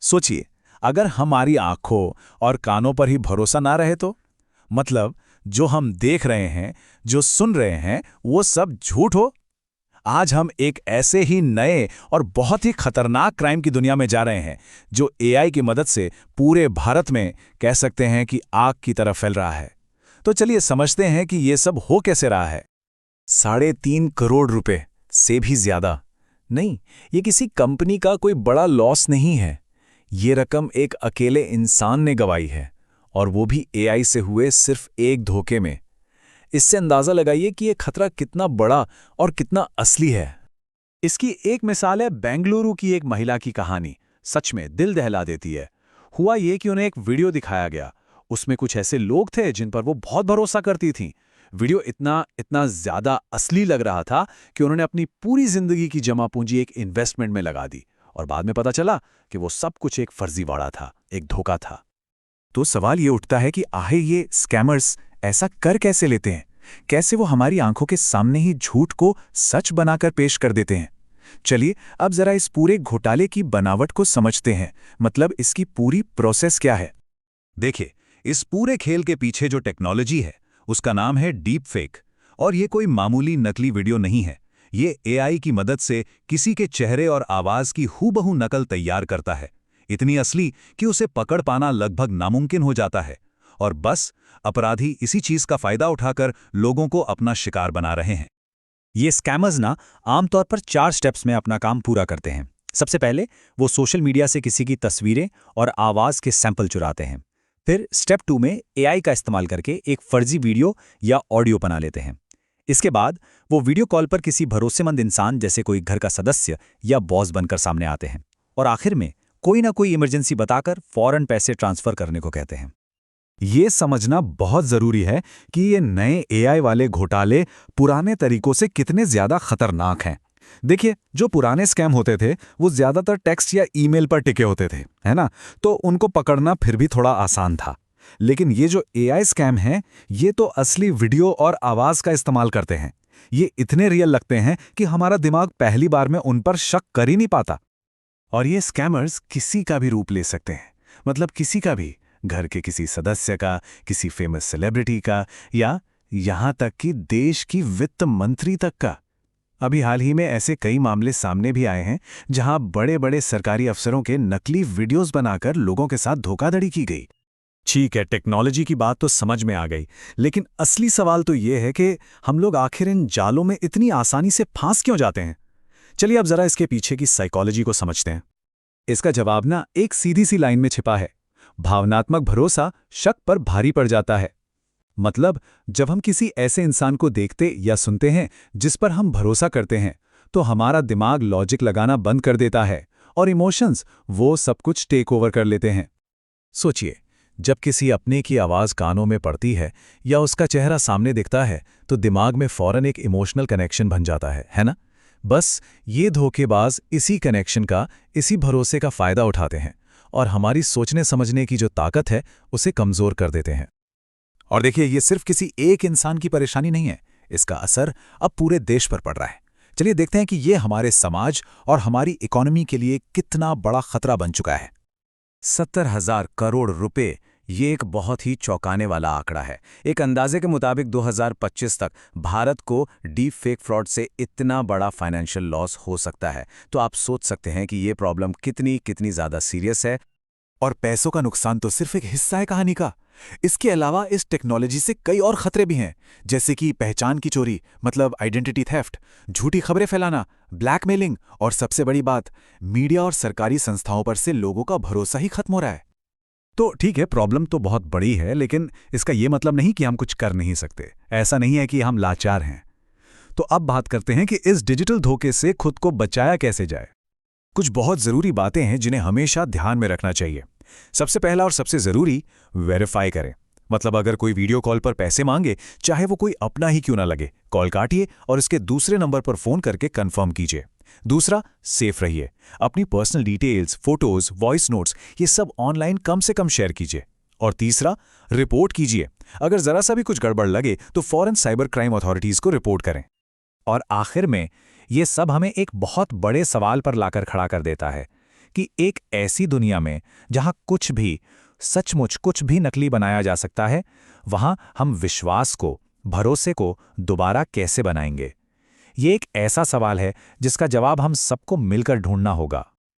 सोचिए, अगर हमारी आंखों और कानों पर ही भरोसा ना रहे तो? मतलब जो हम देख रहे हैं, जो सुन रहे हैं, वो सब झूठ हो? आज हम एक ऐसे ही नए और बहुत ही खतरनाक क्राइम की दुनिया में जा रहे हैं, जो एआई की मदद से पूरे भारत में कह सकते हैं कि आग की तरह फैल रहा है। तो चलिए समझते हैं कि ये सब हो कैसे रहा है। 3.5 करोड़ रुपए से भी ज्यादा नहीं, ये किसी कंपनी का कोई बड़ा लॉस नहीं है। ये रकम एक अकेले इंसान ने गंवाई है, और वो भी एआई से हुए सिर्फ एक धोखे में। इससे अंदाजा लगाइए कि ये खतरा कितना बड़ा और कितना असली है। इसकी एक मिसाल है बेंगलुरु की एक महिला की कहानी। सच में दिल दहला देती है। हुआ ये कि उन्हें एक वीडियो दिखाया गया। उसमें कुछ ऐसे लोग थे जिन पर वो बहुत भरोसा करती थीं। वीडियो इतना इतना ज्यादा असली लग रहा था कि उन्होंने अपनी पूरी जिंदगी की जमा पूंजी एक इन्वेस्टमेंट में लगा दी, और बाद में पता चला कि वो सब कुछ एक फर्जीवाड़ा था, एक धोखा था। तो सवाल ये उठता है कि आखिर ये स्कैमर्स ऐसा कर कैसे लेते हैं? कैसे वो हमारी आंखों के सामने ही झूठ को सच बनाकर पेश कर देते हैं? चलिए अब जरा इस पूरे घोटाले की बनावट को समझते हैं, मतलब इसकी पूरी प्रोसेस क्या है। देखिए, इस पूरे खेल के पीछे जो टेक्नोलॉजी है उसका नाम है डीप फेक। और ये कोई मामूली नकली वीडियो नहीं है। ये एआई की मदद से किसी के चेहरे और आवाज की हूबहू नकल तैयार करता है, इतनी असली कि उसे पकड़ पाना लगभग नामुमकिन हो जाता है। और बस अपराधी इसी चीज का फायदा उठाकर लोगों को अपना शिकार बना रहे हैं। ये स्कैमर्स ना आमतौर पर 4 स्टेप्स में अपना काम पूरा करते हैं। सबसे पहले वो सोशल मीडिया से किसी की तस्वीरें और आवाज़ के सैंपल चुराते हैं। फिर स्टेप 2 में एआई का इस्तेमाल करके एक फर्जी वीडियो या ऑडियो बना लेते हैं। इसके बाद वो वीडियो कॉल पर किसी भरोसेमंद इंसान जैसे कोई घर का सदस्य या बॉस बनकर सामने आते हैं, और आखिर में कोई ना कोई इमरजेंसी बताकर फौरन पैसे ट्रांसफर करने को कहते हैं। ये समझना बहुत जरूरी है कि ये नए एआई वाले घोटाले पुराने तरीकों से कितने ज्यादा खतरनाक हैं। देखिए, जो पुराने स्कैम होते थे वो ज्यादातर टेक्स्ट या ईमेल पर टिके होते थे, है ना? तो उनको पकड़ना फिर भी थोड़ा आसान था। लेकिन ये जो एआई स्कैम हैं, ये तो असली वीडियो और आवाज का इस्तेमाल करते हैं। ये इतने रियल लगते हैं कि हमारा दिमाग पहली बार में उन पर शक कर ही नहीं पाता। और ये स्कैमर्स किसी का भी रूप ले सकते हैं, मतलब किसी का भी, घर के किसी सदस्य का, किसी फेमस सेलिब्रिटी का, या यहां तक कि देश की वित्त मंत्री तक का। अभी हाल ही में ऐसे कई मामले सामने भी आए हैं जहां बड़े बड़े सरकारी अफसरों के नकली वीडियोस बनाकर लोगों के साथ धोखाधड़ी की गई। ठीक है, टेक्नोलॉजी की बात तो समझ में आ गई, लेकिन असली सवाल तो ये है कि हम लोग आखिर इन जालों में इतनी आसानी से फांस क्यों जाते हैं? चलिए अब जरा इसके पीछे की साइकोलॉजी को समझते हैं। इसका जवाब ना एक सीधी सी लाइन में छिपा है। भावनात्मक भरोसा शक पर भारी पड़ जाता है। मतलब जब हम किसी ऐसे इंसान को देखते या सुनते हैं जिस पर हम भरोसा करते हैं, तो हमारा दिमाग लॉजिक लगाना बंद कर देता है और इमोशंस वो सब कुछ टेक ओवर कर लेते हैं। सोचिए, जब किसी अपने की आवाज़ कानों में पड़ती है या उसका चेहरा सामने दिखता है, तो दिमाग में फौरन एक इमोशनल कनेक्शन बन जाता है ना? बस ये धोखेबाज इसी कनेक्शन का, इसी भरोसे का फायदा उठाते हैं और हमारी सोचने समझने की जो ताकत है उसे कमज़ोर कर देते हैं। और देखिए, ये सिर्फ किसी एक इंसान की परेशानी नहीं है, इसका असर अब पूरे देश पर पड़ रहा है। चलिए देखते हैं कि ये हमारे समाज और हमारी इकोनॉमी के लिए कितना बड़ा खतरा बन चुका है। 70,000 करोड़ रुपए, ये एक बहुत ही चौंकाने वाला आंकड़ा है। एक अंदाजे के मुताबिक 2025 तक भारत को डीप फेक फ्रॉड से इतना बड़ा फाइनेंशियल लॉस हो सकता है। तो आप सोच सकते हैं कि ये प्रॉब्लम कितनी ज़्यादा सीरियस है। और पैसों का नुकसान तो सिर्फ एक हिस्सा है कहानी का। इसके अलावा इस टेक्नोलॉजी से कई और खतरे भी हैं, जैसे कि पहचान की चोरी, मतलब आइडेंटिटी थेफ्ट, झूठी खबरें फैलाना, ब्लैकमेलिंग, और सबसे बड़ी बात, मीडिया और सरकारी संस्थाओं पर से लोगों का भरोसा ही खत्म हो रहा है। तो ठीक है, प्रॉब्लम तो बहुत बड़ी है, लेकिन इसका ये मतलब नहीं कि हम कुछ कर नहीं सकते। ऐसा नहीं है कि हम लाचार हैं। तो अब बात करते हैं कि इस डिजिटल धोखे से खुद को बचाया कैसे जाए। कुछ बहुत जरूरी बातें हैं जिन्हें हमेशा ध्यान में रखना चाहिए। सबसे पहला और सबसे जरूरी, वेरीफाई करें। मतलब अगर कोई वीडियो कॉल पर पैसे मांगे, चाहे वो कोई अपना ही क्यों ना लगे, कॉल काटिए और इसके दूसरे नंबर पर फोन करके कंफर्म कीजिए। दूसरा, सेफ रहिए। अपनी personal details, photos, voice notes, ये सब ऑनलाइन कम से कम शेयर कीजिए। और तीसरा, रिपोर्ट कीजिए। अगर जरा सा भी कुछ गड़बड़ लगे तो फौरन साइबर क्राइम अथॉरिटीज को रिपोर्ट करें। और आखिर में, ये सब हमें एक बहुत बड़े सवाल पर लाकर खड़ा कर देता है कि एक ऐसी दुनिया में जहां कुछ भी, सचमुच कुछ भी नकली बनाया जा सकता है, वहां हम विश्वास को, भरोसे को दोबारा कैसे बनाएंगे? ये एक ऐसा सवाल है जिसका जवाब हम सबको मिलकर ढूंढना होगा।